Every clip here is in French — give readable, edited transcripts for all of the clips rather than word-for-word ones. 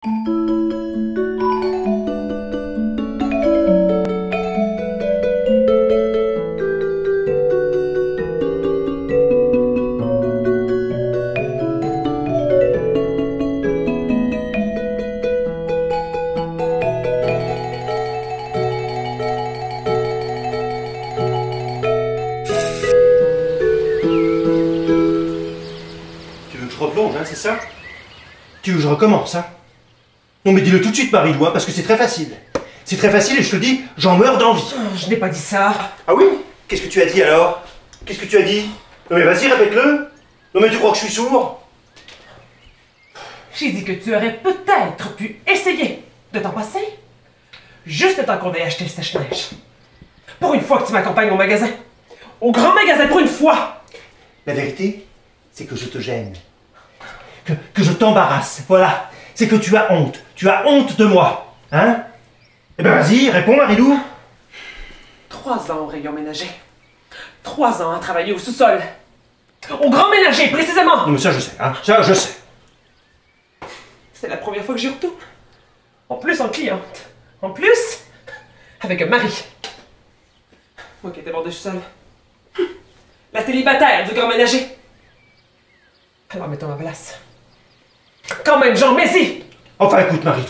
C'est ça? Tu veux que je recommence, hein? Non mais dis-le tout de suite, Marie-Lou, parce que c'est très facile. C'est très facile et je te dis, j'en meurs d'envie. Je n'ai pas dit ça. Ah oui? Qu'est-ce que tu as dit alors? Qu'est-ce que tu as dit? Non mais vas-y, répète-le. Non mais tu crois que je suis sourd? J'ai dit que tu aurais peut-être pu essayer de t'en passer. Juste le temps qu'on ait acheté le sèche-neige. Pour une fois que tu m'accompagnes au magasin. Au grand magasin, pour une fois. La vérité, c'est que je te gêne. Que je t'embarrasse, voilà. C'est que tu as honte. Tu as honte de moi. Hein? Eh ben vas-y, réponds, Marie-Lou. 3 ans au rayon ménager. 3 ans à travailler au sous-sol. Au grand ménager, précisément. Non mais ça je sais, hein. Ça je sais. C'est la première fois que j'y retourne. En plus en cliente. En plus, avec un mari. Moi qui étais bordée seule. La célibataire du grand ménager. Alors mets-toi à ma place. Quand même, Jean, mais si! Enfin écoute, Marie-Lou.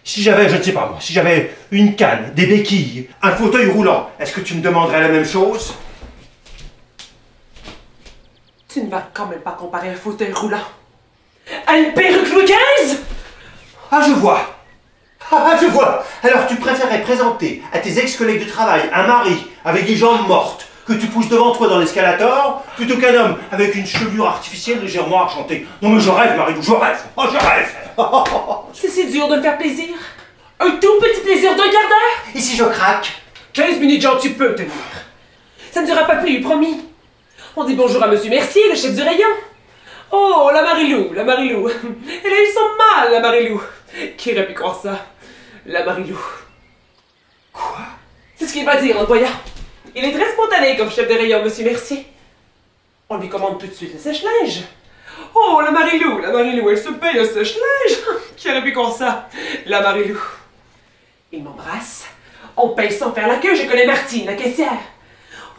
Si j'avais, je ne sais pas moi, si j'avais une canne, des béquilles, un fauteuil roulant, est-ce que tu me demanderais la même chose? Tu ne vas quand même pas comparer un fauteuil roulant à une perruque Louis XV? Ah, je vois. Ah, je vois. Alors tu préférais présenter à tes ex-collègues de travail un mari avec des jambes mortes que tu pousses devant toi dans l'escalator, plutôt qu'un homme avec une chevelure artificielle légèrement argentée. Non mais je rêve, Marie-Lou, je rêve. Oh, je rêve. C'est si dur de me faire plaisir. Un tout petit plaisir d'un quart d'heure. Et si je craque? 15 minutes, Jean, tu peux tenir. Ça ne durera pas plus, promis. On dit bonjour à Monsieur Mercier, le chef du rayon. Oh, la Marie-Lou, la Marie-Lou. Elle a eu son mal, la Marie-Lou. Qui aurait pu croire ça? La Marie-Lou. Quoi? C'est ce qu'il va dire en te voyant. Il est très spontané comme chef de rayon, Monsieur Mercier. On lui commande tout de suite le sèche-linge. Oh, la Marie-Lou, elle se paye le sèche-linge. Qui aurait pu croire ça? La Marie-Lou. Il m'embrasse. On paye sans faire la queue, je connais Martine, la caissière.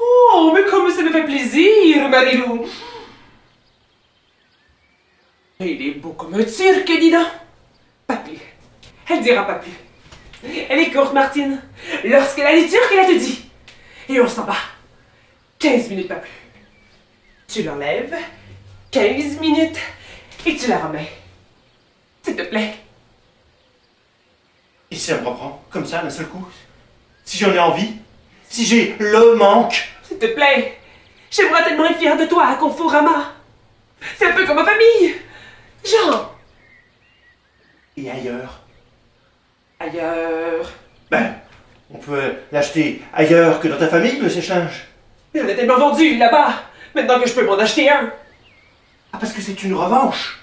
Oh, mais comme ça me fait plaisir, Marie-Lou. Il est beau comme un turc, dis donc. Pas plus. Elle dira pas plus. Elle est courte, Martine. Lorsqu'elle a les turcs, elle a tout dit. Et on s'en va. 15 minutes, pas plus. Tu l'enlèves. 15 minutes. Et tu la remets. S'il te plaît. Et si ça me reprend, comme ça, d'un seul coup? Si j'en ai envie? Si j'ai le manque? S'il te plaît. J'aimerais tellement être fière de toi à Conforama. C'est un peu comme ma famille. Jean. Et ailleurs? Ailleurs. Ben, on peut l'acheter ailleurs que dans ta famille, le sèche-linge. Mais on est tellement vendu là-bas. Maintenant que je peux m'en acheter un. Ah, parce que c'est une revanche.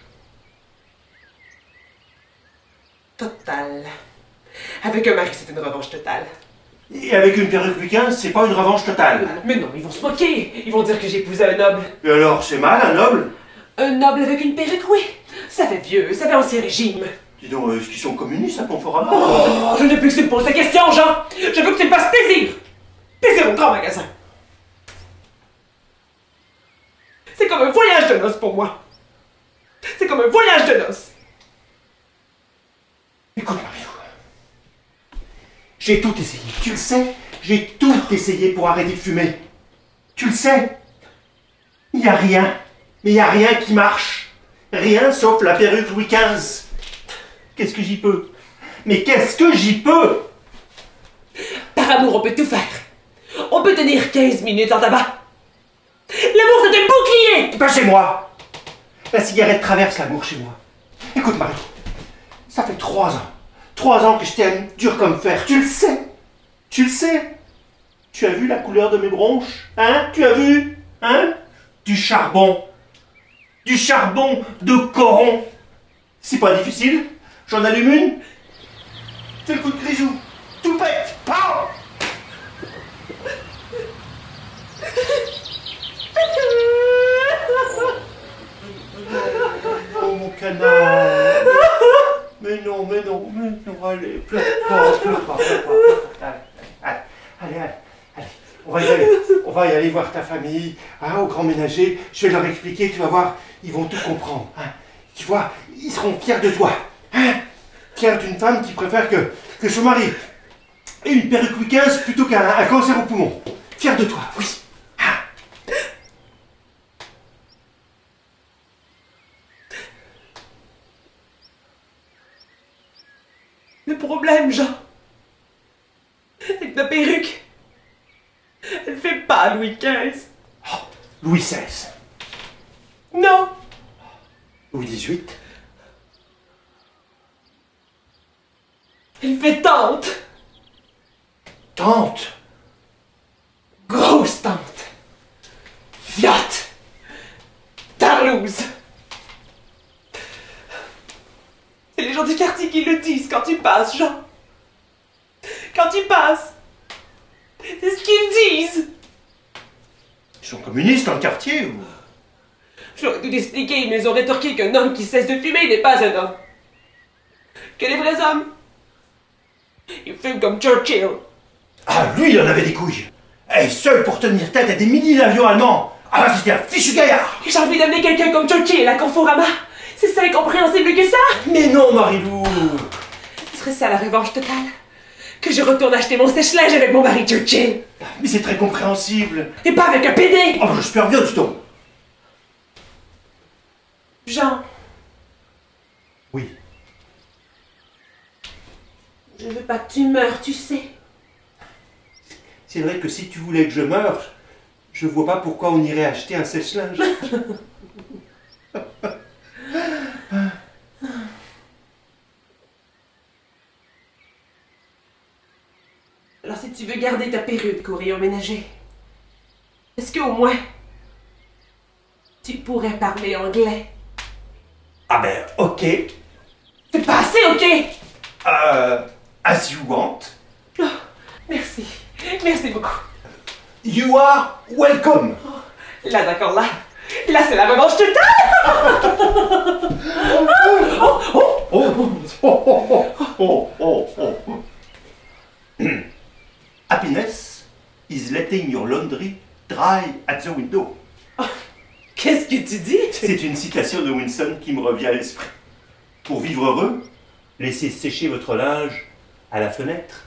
Totale. Avec un mari, c'est une revanche totale. Et avec une perruque Louis XV, c'est pas une revanche totale. Mais non, ils vont se moquer. Ils vont dire que j'ai épousé un noble. Et alors, c'est mal, un noble? Un noble avec une perruque, oui. Ça fait vieux, ça fait ancien régime. Dis donc, est-ce qu'ils sont communistes à Conforama? Oh, je ne veux plus que tu me poses la question, Jean. Je veux que tu me fasses plaisir. Plaisir au grand magasin. C'est comme un voyage de noces pour moi. C'est comme un voyage de noces. Écoute, Marie-Lou, j'ai tout essayé, tu le sais. J'ai tout essayé pour arrêter de fumer. Tu le sais. Il n'y a rien. Mais il n'y a rien qui marche. Rien sauf la perruque Louis XV. Qu'est-ce que j'y peux? Mais qu'est-ce que j'y peux? Par amour, on peut tout faire. On peut tenir 15 minutes en tabac. L'amour, c'est un bouclier! Pas chez moi. La cigarette traverse l'amour chez moi. Écoute, Marie, ça fait 3 ans. 3 ans que je t'aime, dur comme fer. Tu le sais. Tu le sais. Tu as vu la couleur de mes bronches? Hein? Tu as vu? Hein? Du charbon. Du charbon de coron. C'est pas difficile. J'en allume une. Fais le coup de grisou. Tout pète. Pow! Oh mon canard. Mais non, mais allez, pleure pas, pleure pas, pleure pas. Allez, allez, allez, allez. On va y aller voir ta famille, hein, au grand ménager. Je vais leur expliquer, tu vas voir, ils vont tout comprendre. Hein. Tu vois, ils seront fiers de toi. Hein. Fiers d'une femme qui préfère que son mari ait une perruque Louis XV plutôt qu'un cancer au poumon. Fiers de toi, oui. Hein. Le problème, Jean, c'est que ta perruque, elle fait pas Louis XV. Oh, Louis XVI. Non. Louis XVIII. Elle fait tante. Tante. Grosse tante. Fiotte. Tarlouse. C'est les gens du quartier qui le disent quand tu passes, Jean. Quand tu passes. C'est ce qu'ils disent. Ils sont communistes dans le quartier ou... J'aurais dû l'expliquer, mais ils ont rétorqué qu'un homme qui cesse de fumer n'est pas un homme. Que les vrais hommes, ils fument comme Churchill. Ah, lui, il en avait des couilles. Eh, seul pour tenir tête à des milliers d'avions allemands. Ah, c'était un fichu gaillard. J'ai envie d'amener quelqu'un comme Churchill à Conforama. C'est ça incompréhensible que ça. Mais non, Marilou. Ce serait ça la revanche totale. Que je retourne acheter mon sèche-linge avec mon mari Churchill. Mais c'est très compréhensible. Et pas avec un PD. Oh, j'espère bien, du tout. Jean. Oui. Je veux pas que tu meurs, tu sais. C'est vrai que si tu voulais que je meure, je vois pas pourquoi on irait acheter un sèche-linge. Alors si tu veux garder ta perruque au rayon ménager, est-ce qu'au moins tu pourrais parler anglais? Ah ben, ok. C'est pas assez ok? As you want. Oh, merci. Merci beaucoup. You are welcome. Là, d'accord, là. Là, c'est la revanche totale. Happiness is letting your laundry dry at the window. Qu'est-ce que tu dis? C'est une citation de Winston qui me revient à l'esprit. Pour vivre heureux, laissez sécher votre linge à la fenêtre.